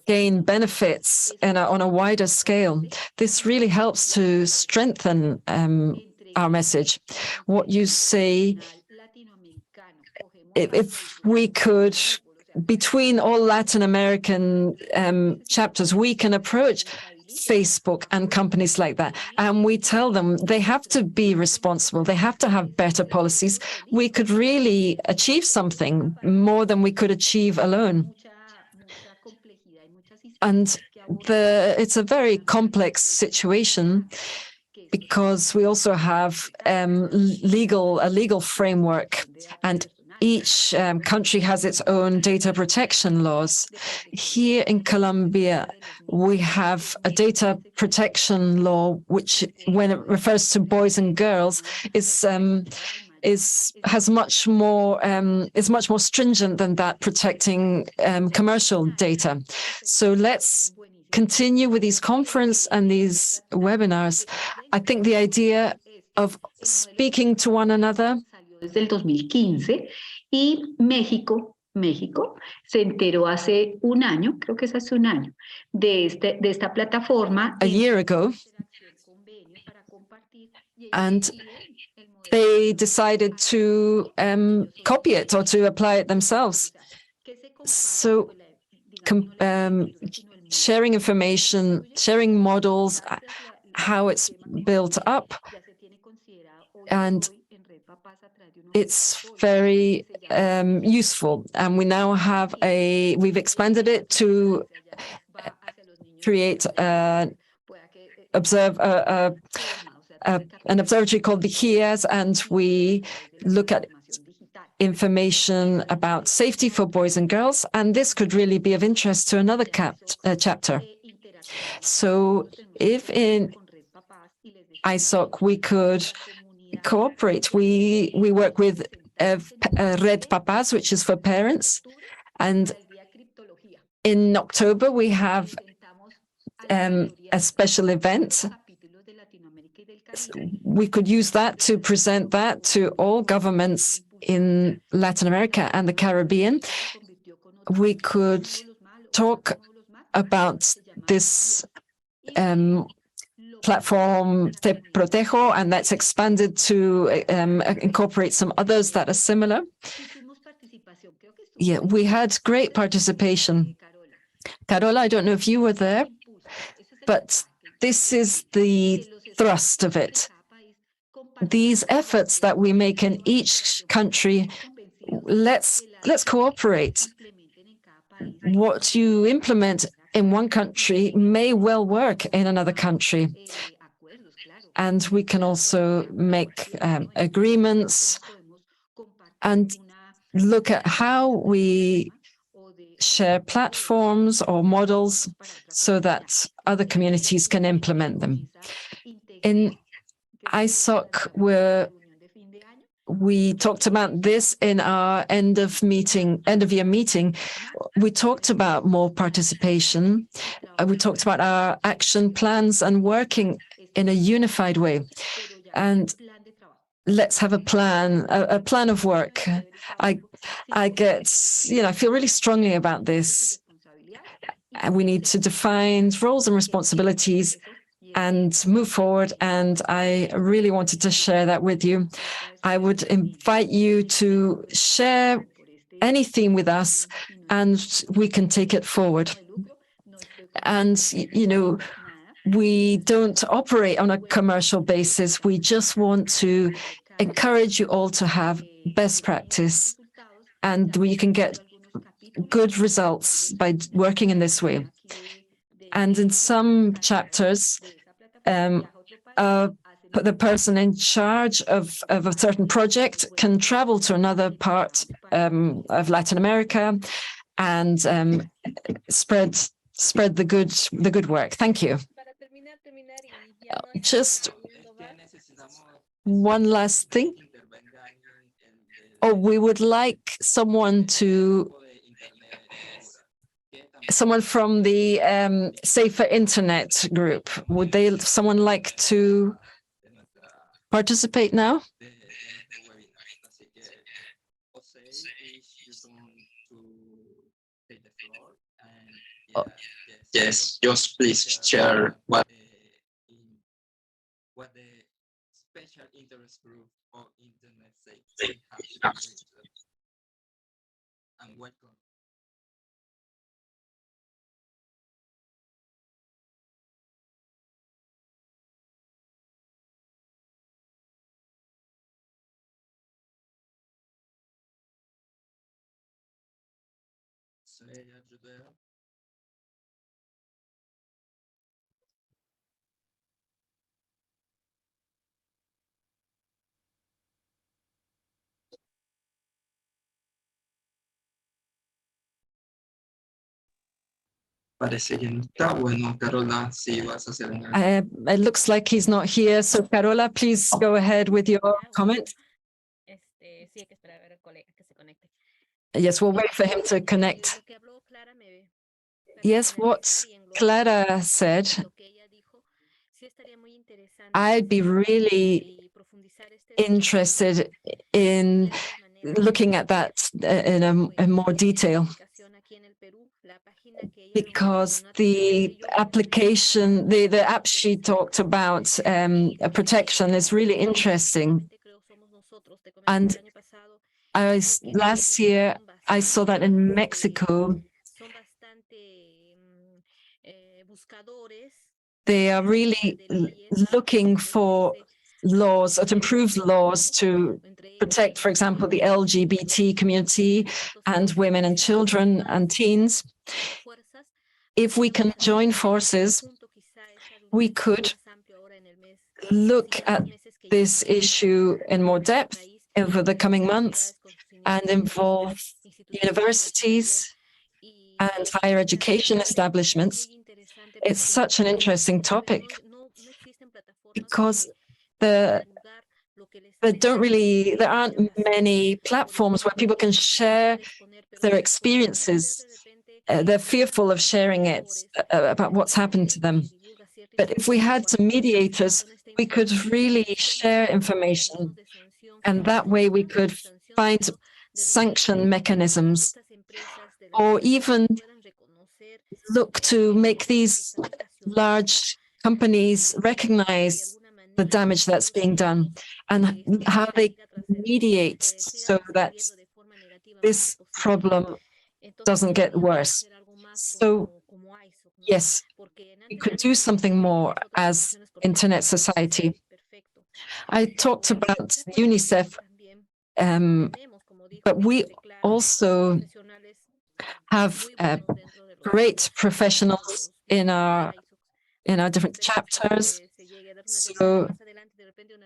gain benefits on a wider scale. This really helps to strengthen our message. What you say, if we could, between all Latin American chapters, we can approach Facebook and companies like that. And we tell them they have to be responsible. They have to have better policies. We could really achieve something more than we could achieve alone. And it's a very complex situation because we also have a legal framework, and each country has its own data protection laws. Here in Colombia, we have a data protection law, which, when it refers to boys and girls, is much more stringent than that protecting commercial data. So let's continue with these conferences and these webinars. I think the idea of speaking to one another. Desde el 2015 y México se enteró hace un año, creo que es hace un año, de esta plataforma. A year ago, and they decided to copy it or to apply it themselves. So sharing information, sharing models, how it's built up, and it's very useful. And we now have we've expanded it to create an observatory called the HIAS, and we look at information about safety for boys and girls, and this could really be of interest to another chapter. So if in ISOC we could cooperate, we work with Red Papás, which is for parents, and in October we have a special event. We could use that to present that to all governments in Latin America and the Caribbean. We could talk about this platform Te Protejo, and that's expanded to incorporate some others that are similar. Yeah, we had great participation. Carola, I don't know if you were there, but this is the thrust of it. These efforts that we make in each country, let's cooperate. What you implement in one country may well work in another country. And we can also make agreements and look at how we share platforms or models so that other communities can implement them. In ISOC, we talked about this in our end of year meeting. We talked about more participation. We talked about our action plans and working in a unified way. And let's have a plan of work. I feel really strongly about this. We need to define roles and responsibilities and move forward. And I really wanted to share that with you. I would invite you to share any theme with us, and we can take it forward. And, we don't operate on a commercial basis. We just want to encourage you all to have best practice, and you can get good results by working in this way. And in some chapters, the person in charge of a certain project can travel to another part of Latin America and spread the good work. Thank you. Just one last thing. We would like someone from the Safer Internet group. Would someone like to participate now? Oh, yes, just please share what the special interest group of internet safety have. And welcome. Parece que no está. Bueno, Carola, si vas a hacer una... It looks like he's not here. So Carola, please go ahead with your comment. Yes, we'll wait for him to connect. Yes, what Clara said, I'd be really interested in looking at that in more detail, because the application, the app she talked about, protection is really interesting. And last year, I saw that in Mexico, they are really looking for laws, or to improve laws to protect, for example, the LGBT community and women and children and teens. If we can join forces, we could look at this issue in more depth over the coming months and involve universities and higher education establishments. It's such an interesting topic because there aren't many platforms where people can share their experiences. They're fearful of sharing it about what's happened to them. But if we had some mediators, we could really share information, and that way we could find sanction mechanisms, or even look to make these large companies recognize the damage that's being done and how they mediate so that this problem doesn't get worse. So yes, we could do something more as internet society. I talked about UNICEF, but we also have great professionals in our different chapters. So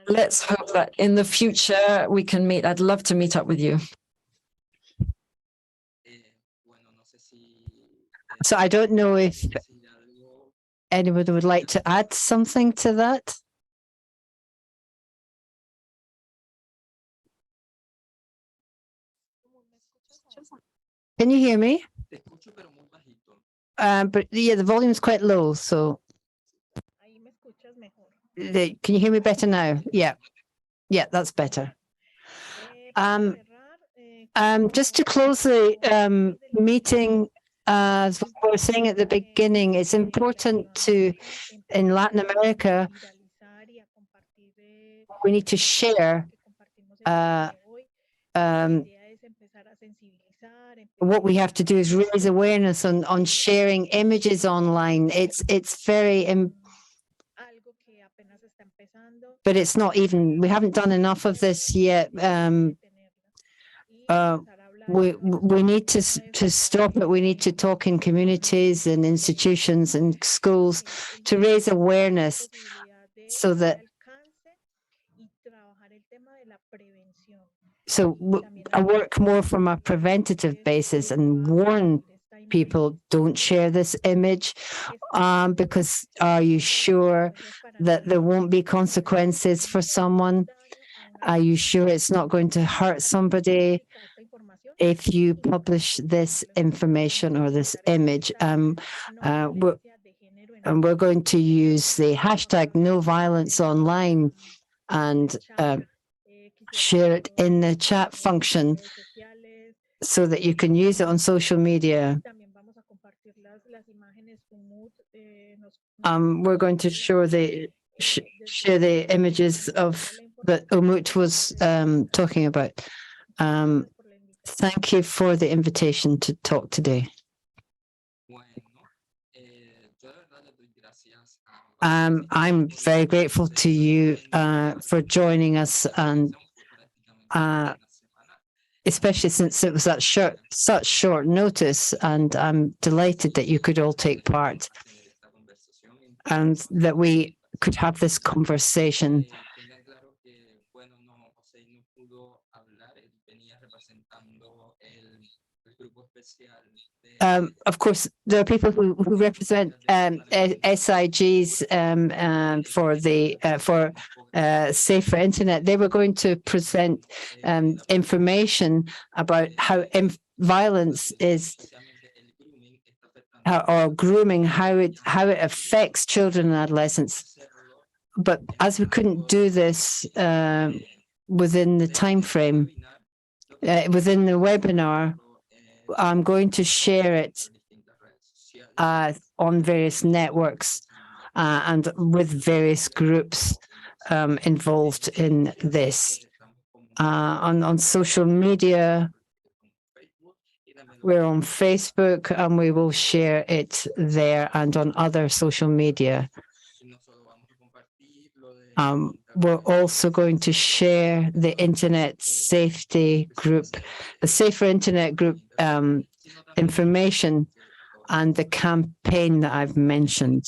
let's hope that in the future we can meet. I'd love to meet up with you. So I don't know if anybody would like to add something to that. Can you hear me? But yeah, the volume is quite low, so can you hear me better now? Yeah, that's better. Just to close the meeting, as we were saying at the beginning, it's important in Latin America, we need to share what we have to do is raise awareness on sharing images online. It's very, but it's not even, we haven't done enough of this yet. We need to stop it. We need to talk in communities and institutions and schools to raise awareness so that I work more from a preventative basis and warn people, don't share this image, because are you sure that there won't be consequences for someone? Are you sure it's not going to hurt somebody if you publish this information or this image? And we're going to use the hashtag #NoViolence online and share it in the chat function so that you can use it on social media. We're going to share the images of that Umut was talking about. Thank you for the invitation to talk today. I'm very grateful to you for joining us, and especially since it was such short notice, and I'm delighted that you could all take part and that we could have this conversation. Of course, there are people who represent SIGs for safer internet. They were going to present information about how violence is, or grooming, how it affects children and adolescents. But as we couldn't do this within the time frame, within the webinar, I'm going to share it on various networks and with various groups involved in this. On social media, we're on Facebook, and we will share it there and on other social media. We're also going to share the Internet Safety Group, the Safer Internet Group information and the campaign that I've mentioned,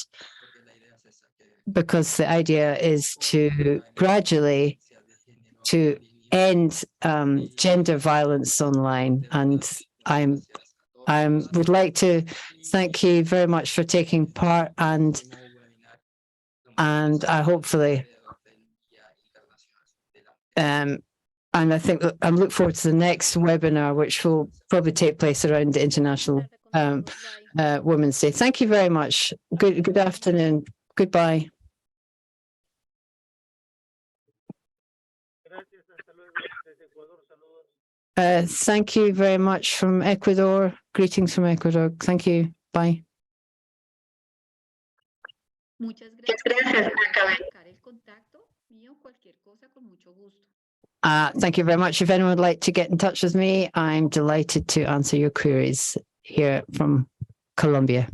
because the idea is to gradually to end gender violence online. And I would like to thank you very much for taking part, and I hopefully and I think I look forward to the next webinar, which will probably take place around the International Women's Day. Thank you very much. Good afternoon. Goodbye. Thank you very much from Ecuador. Greetings from Ecuador. Thank you. Bye. Muchas gracias. Thank you very much. If anyone would like to get in touch with me, I'm delighted to answer your queries here from Colombia.